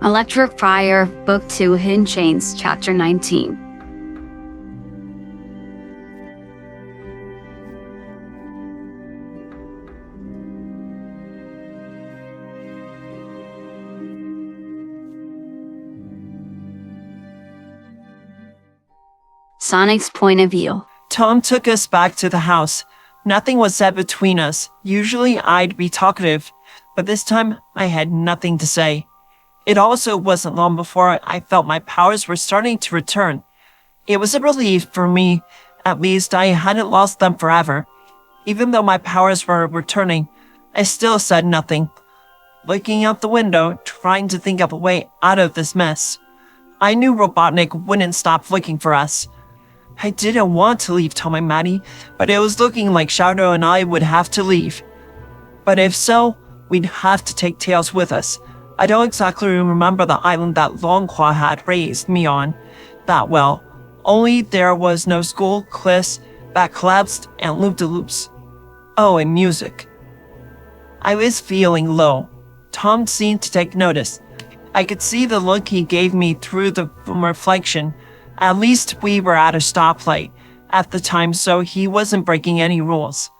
Electric Fire, Book 2, Hidden Chains, Chapter 19. Sonic's point of view. Tom took us back to the house. Nothing was said between us. Usually I'd be talkative, but this time I had nothing to say. It also wasn't long before I felt my powers were starting to return. It was a relief for me. At least I hadn't lost them forever. Even though my powers were returning, I still said nothing. Looking out the window, trying to think of a way out of this mess. I knew Robotnik wouldn't stop looking for us. I didn't want to leave Tom and Maddie, but it was looking like Shadow and I would have to leave. But if so, we'd have to take Tails with us. I don't exactly remember the island that Longclaw had raised me on that well. Only there was no school, cliffs that collapsed, and loop-de-loops. Oh, and music. I was feeling low. Tom seemed to take notice. I could see the look he gave me through the reflection. At least we were at a stoplight at the time, so he wasn't breaking any rules.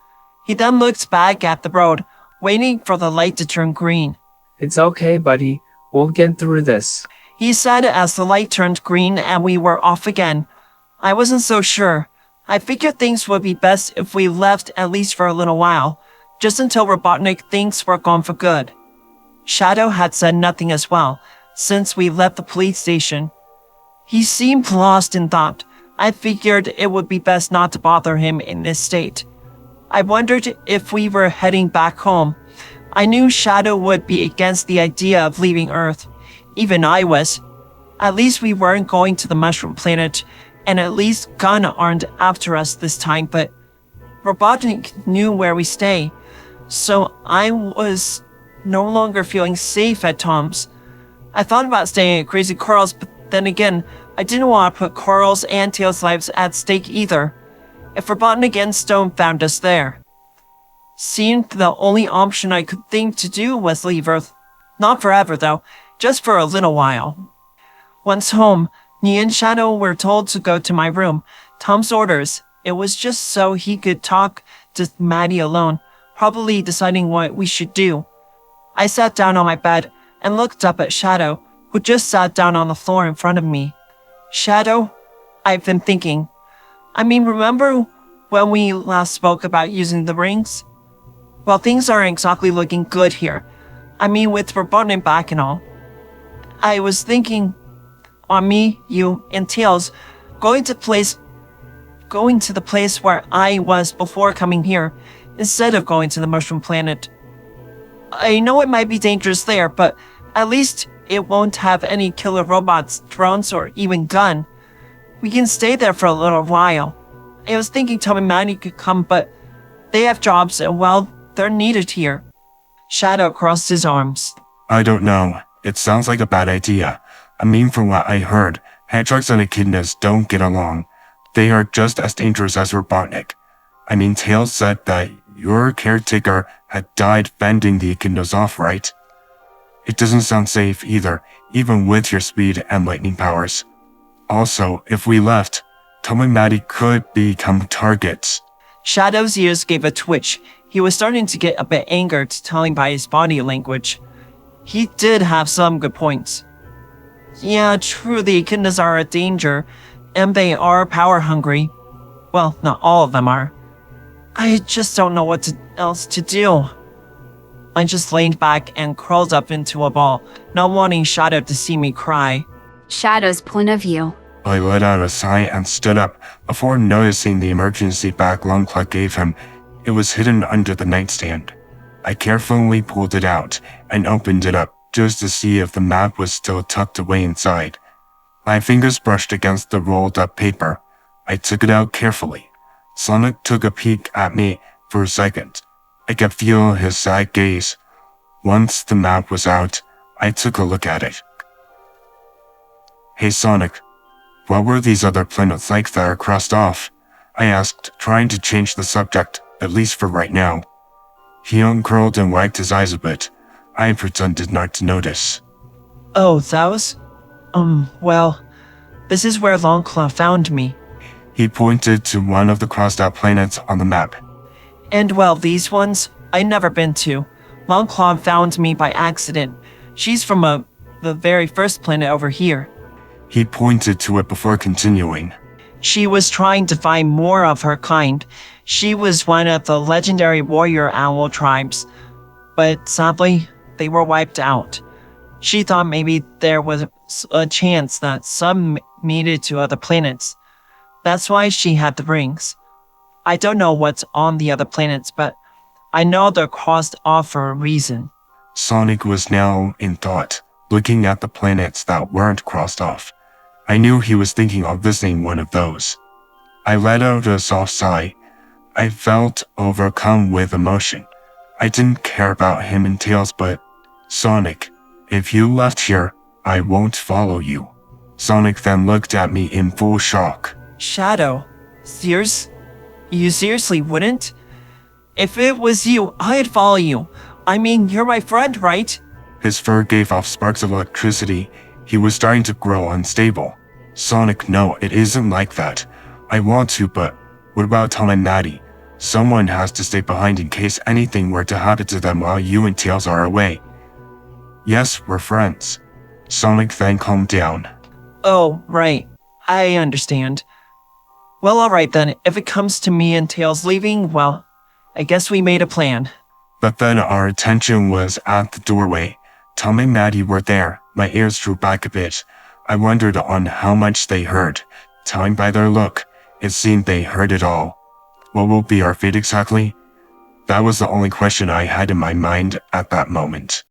He then looked back at the road, waiting for the light to turn green. It's okay, buddy. We'll get through this, he said as the light turned green and we were off again. I wasn't so sure. I figured things would be best if we left at least for a little while, just until Robotnik thinks we're gone for good. Shadow had said nothing as well, since we left the police station. He seemed lost in thought. I figured it would be best not to bother him in this state. I wondered if we were heading back home. I knew Shadow would be against the idea of leaving Earth. Even I was. At least we weren't going to the Mushroom Planet, and at least Gun aren't after us this time, but Robotnik knew where we stay. So I was no longer feeling safe at Tom's. I thought about staying at Crazy Coral's, but then again, I didn't want to put Coral's and Tails' lives at stake either. If Robotnik and Stone found us there. Seemed the only option I could think to do was leave Earth. Not forever though, just for a little while. Once home, me and Shadow were told to go to my room. Tom's orders. It was just so he could talk to Maddie alone, probably deciding what we should do. I sat down on my bed and looked up at Shadow, who just sat down on the floor in front of me. Shadow, I've been thinking. Remember when we last spoke about using the rings? Well, things aren't exactly looking good here. With Robotnik back and all. I was thinking on me, you, and Tails going to the place where I was before coming here, instead of going to the Mushroom Planet. I know it might be dangerous there, but at least it won't have any killer robots, drones, or even gun. We can stay there for a little while. I was thinking Tom and Maddie could come, but they have jobs and, well, they're needed here. Shadow crossed his arms. I don't know. It sounds like a bad idea. From what I heard, hedgehogs and echidnas don't get along. They are just as dangerous as Robotnik. Tails said that your caretaker had died fending the echidnas off, right? It doesn't sound safe either, even with your speed and lightning powers. Also, if we left, Tom and Maddie could become targets. Shadow's ears gave a twitch. He was starting to get a bit angered, telling by his body language. He did have some good points. Yeah, true, the echidnas are a danger, and they are power hungry. Well, not all of them are. I just don't know what else to do. I just leaned back and curled up into a ball, not wanting Shadow to see me cry. Shadow's point of view. I let out a sigh and stood up before noticing the emergency bag Longclaw gave him. It was hidden under the nightstand. I carefully pulled it out and opened it up just to see if the map was still tucked away inside. My fingers brushed against the rolled up paper. I took it out carefully. Sonic took a peek at me for a second. I could feel his sad gaze. Once the map was out, I took a look at it. Hey Sonic, what were these other planets like that are crossed off? I asked, trying to change the subject, at least for right now. He uncurled and wagged his eyes a bit. I pretended not to notice. Oh, those? Well, this is where Longclaw found me. He pointed to one of the crossed out planets on the map. And well, these ones, I'd never been to. Longclaw found me by accident. She's from the very first planet over here. He pointed to it before continuing. She was trying to find more of her kind. She was one of the legendary warrior owl tribes. But sadly, they were wiped out. She thought maybe there was a chance that some made it to other planets. That's why she had the rings. I don't know what's on the other planets, but I know they're crossed off for a reason. Sonic was now in thought, looking at the planets that weren't crossed off. I knew he was thinking of visiting one of those. I let out a soft sigh. I felt overcome with emotion. I didn't care about him and Tails, but Sonic, if you left here, I won't follow you. Sonic then looked at me in full shock. Shadow? You seriously wouldn't? If it was you, I'd follow you. I mean, you're my friend, right? His fur gave off sparks of electricity. He was starting to grow unstable. Sonic, no, it isn't like that. I want to, but what about Tom and Maddie? Someone has to stay behind in case anything were to happen to them while you and Tails are away. Yes, we're friends. Sonic then calmed down. Oh, right. I understand. Well, alright then. If it comes to me and Tails leaving, well, I guess we made a plan. But then our attention was at the doorway. Tom and Maddie were there. My ears drew back a bit. I wondered on how much they heard. Telling by their look, it seemed they heard it all. What will be our fate exactly? That was the only question I had in my mind at that moment.